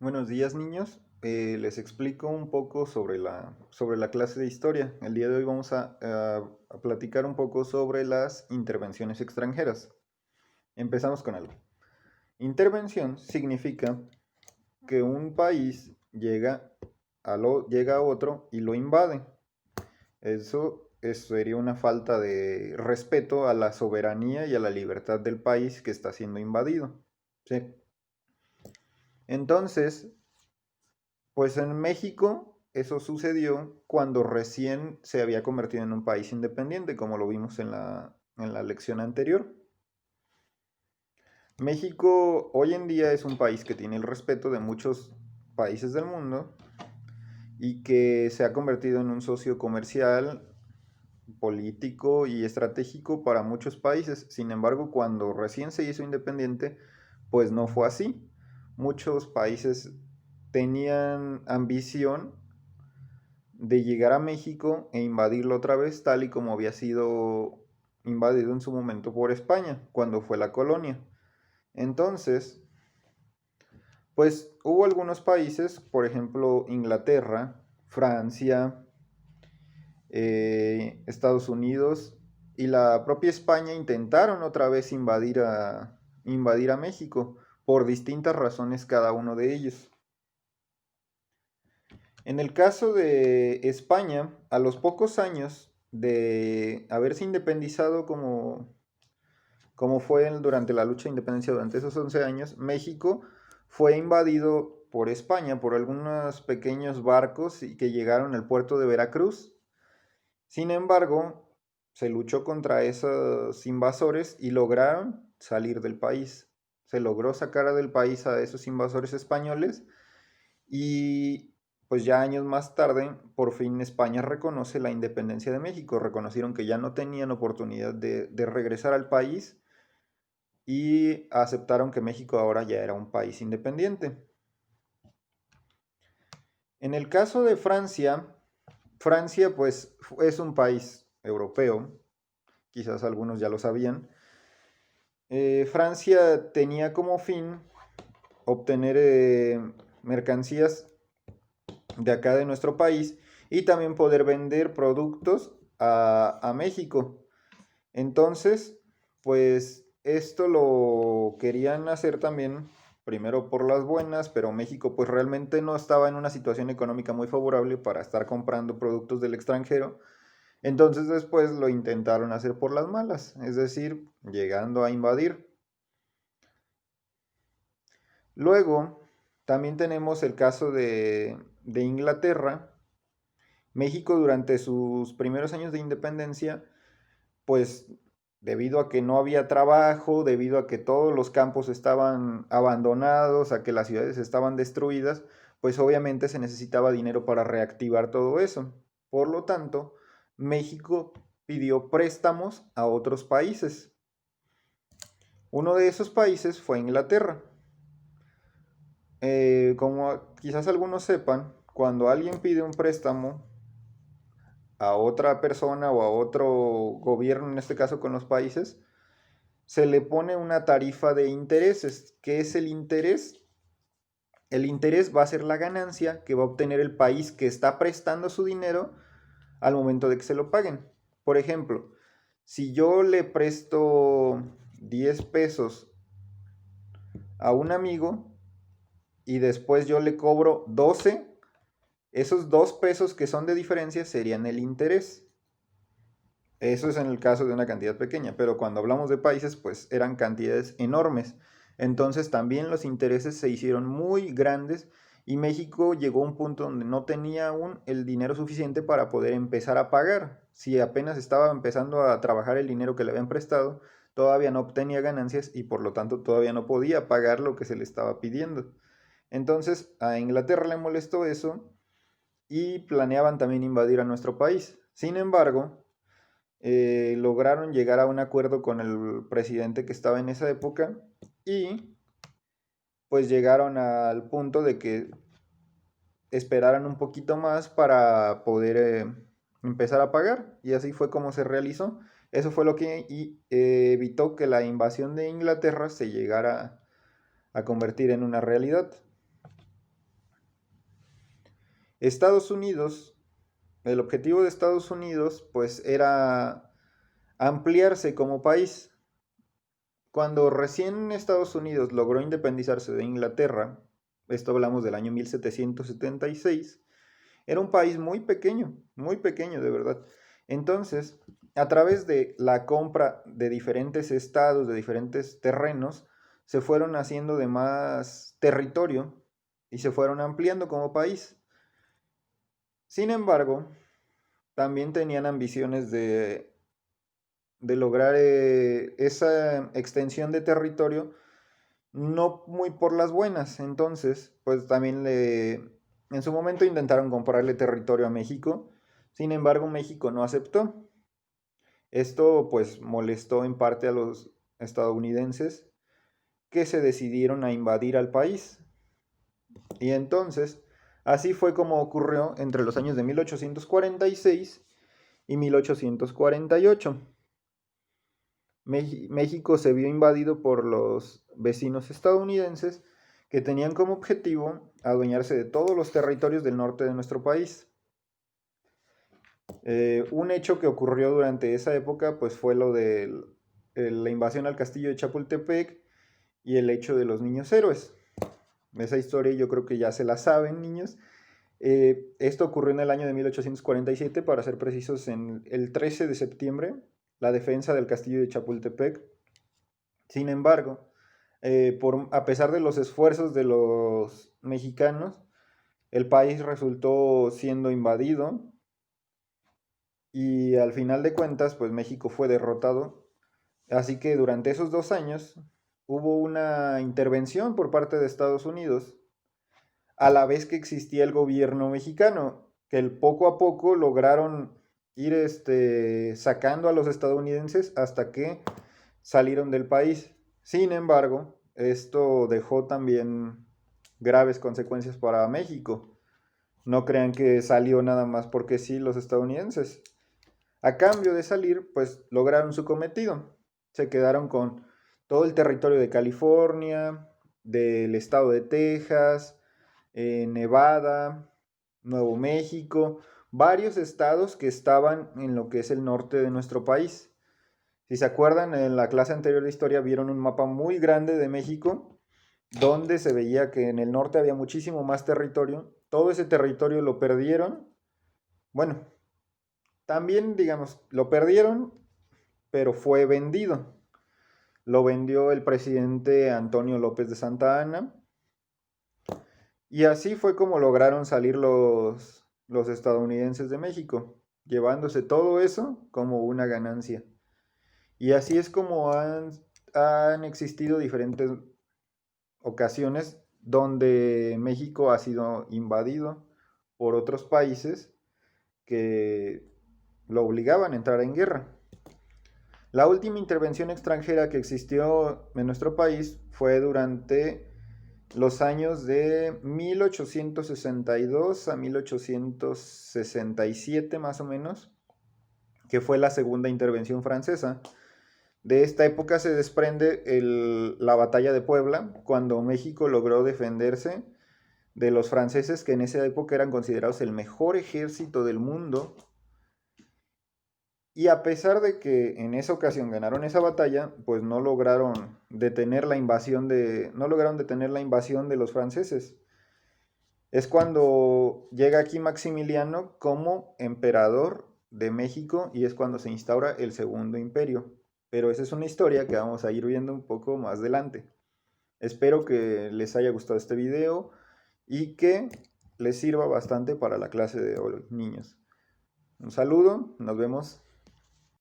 Buenos días, niños. Les explico un poco sobre la clase de historia. El día de hoy vamos a platicar un poco sobre las intervenciones extranjeras. Empezamos con algo. Intervención significa que un país llega a otro y lo invade. Eso sería una falta de respeto a la soberanía y a la libertad del país que está siendo invadido. ¿Sí? Entonces, pues en México eso sucedió cuando recién se había convertido en un país independiente, como lo vimos en la lección anterior. México hoy en día es un país que tiene el respeto de muchos países del mundo y que se ha convertido en un socio comercial, político y estratégico para muchos países. Sin embargo, cuando recién se hizo independiente, pues no fue así. Muchos países tenían ambición de llegar a México e invadirlo otra vez, tal y como había sido invadido en su momento por España, cuando fue la colonia. Entonces, pues hubo algunos países, por ejemplo, Inglaterra, Francia, Estados Unidos y la propia España intentaron otra vez invadir a México, por distintas razones cada uno de ellos. En el caso de España, a los pocos años de haberse independizado como fue durante la lucha de independencia durante esos 11 años, México fue invadido por España, por algunos pequeños barcos y que llegaron al puerto de Veracruz. Sin embargo, se luchó contra esos invasores y lograron salir del país. Se logró sacar del país a esos invasores españoles y pues ya años más tarde, por fin España reconoce la independencia de México. Reconocieron que ya no tenían oportunidad de regresar al país y aceptaron que México ahora ya era un país independiente. En el caso de Francia, Francia pues es un país europeo, quizás algunos ya lo sabían. Francia tenía como fin obtener mercancías de acá de nuestro país y también poder vender productos a México. Entonces, pues esto lo querían hacer también, primero por las buenas, pero México pues realmente no estaba en una situación económica muy favorable para estar comprando productos del extranjero. Entonces después lo intentaron hacer por las malas, es decir, llegando a invadir. Luego, también tenemos el caso de Inglaterra. México durante sus primeros años de independencia, pues debido a que no había trabajo, debido a que todos los campos estaban abandonados, a que las ciudades estaban destruidas, pues obviamente se necesitaba dinero para reactivar todo eso. Por lo tanto, México pidió préstamos a otros países. Uno de esos países fue Inglaterra. Como quizás algunos sepan, cuando alguien pide un préstamo a otra persona o a otro gobierno, en este caso con los países, se le pone una tarifa de intereses. ¿Qué es el interés? El interés va a ser la ganancia que va a obtener el país que está prestando su dinero al momento de que se lo paguen. Por ejemplo, si yo le presto 10 pesos a un amigo y después yo le cobro 12, esos 2 pesos que son de diferencia serían el interés. Eso es en el caso de una cantidad pequeña, pero cuando hablamos de países, pues eran cantidades enormes. Entonces también los intereses se hicieron muy grandes y México llegó a un punto donde no tenía aún el dinero suficiente para poder empezar a pagar. Si apenas estaba empezando a trabajar el dinero que le habían prestado, todavía no obtenía ganancias y por lo tanto todavía no podía pagar lo que se le estaba pidiendo. Entonces a Inglaterra le molestó eso y planeaban también invadir a nuestro país. Sin embargo, lograron llegar a un acuerdo con el presidente que estaba en esa época y pues llegaron al punto de que esperaran un poquito más para poder empezar a pagar y así fue como se realizó. Eso fue lo que evitó que la invasión de Inglaterra se llegara a convertir en una realidad. Estados Unidos, el objetivo de Estados Unidos, pues era ampliarse como país. Cuando recién Estados Unidos logró independizarse de Inglaterra, esto hablamos del año 1776, era un país muy pequeño de verdad. Entonces, a través de la compra de diferentes estados, de diferentes terrenos, se fueron haciendo de más territorio y se fueron ampliando como país. Sin embargo, también tenían ambiciones de lograr esa extensión de territorio, no muy por las buenas. Entonces, pues también en su momento intentaron comprarle territorio a México. Sin embargo, México no aceptó. Esto pues molestó en parte a los estadounidenses, que se decidieron a invadir al país. Y entonces, así fue como ocurrió entre los años de 1846 y 1848. México se vio invadido por los vecinos estadounidenses, que tenían como objetivo adueñarse de todos los territorios del norte de nuestro país. Un hecho que ocurrió durante esa época pues fue lo de la invasión al castillo de Chapultepec y el hecho de los niños héroes. Esa historia yo creo que ya se la saben, niños. Esto ocurrió en el año de 1847, para ser precisos, en el 13 de septiembre, la defensa del castillo de Chapultepec. Sin embargo, a pesar de los esfuerzos de los mexicanos, el país resultó siendo invadido y al final de cuentas, pues México fue derrotado. Así que durante esos 2 años hubo una intervención por parte de Estados Unidos, a la vez que existía el gobierno mexicano, que poco a poco lograron ir sacando a los estadounidenses hasta que salieron del país. Sin embargo, esto dejó también graves consecuencias para México. No crean que salió nada más porque sí los estadounidenses. A cambio de salir, pues lograron su cometido. Se quedaron con todo el territorio de California, del estado de Texas, Nevada, Nuevo México, varios estados que estaban en lo que es el norte de nuestro país. Si se acuerdan, en la clase anterior de historia vieron un mapa muy grande de México, donde se veía que en el norte había muchísimo más territorio. Todo ese territorio lo perdieron. Bueno, también, digamos, lo perdieron, pero fue vendido. Lo vendió el presidente Antonio López de Santa Anna. Y así fue como lograron salir los estadounidenses de México, llevándose todo eso como una ganancia. Y así es como han existido diferentes ocasiones donde México ha sido invadido por otros países que lo obligaban a entrar en guerra. La última intervención extranjera que existió en nuestro país fue durante los años de 1862 a 1867 más o menos, que fue la segunda intervención francesa. De esta época se desprende la batalla de Puebla, cuando México logró defenderse de los franceses, que en esa época eran considerados el mejor ejército del mundo. Y a pesar de que en esa ocasión ganaron esa batalla, pues no lograron detener la invasión de los franceses. Es cuando llega aquí Maximiliano como emperador de México y es cuando se instaura el Segundo Imperio. Pero esa es una historia que vamos a ir viendo un poco más adelante. Espero que les haya gustado este video y que les sirva bastante para la clase de hoy, niños. Un saludo, nos vemos.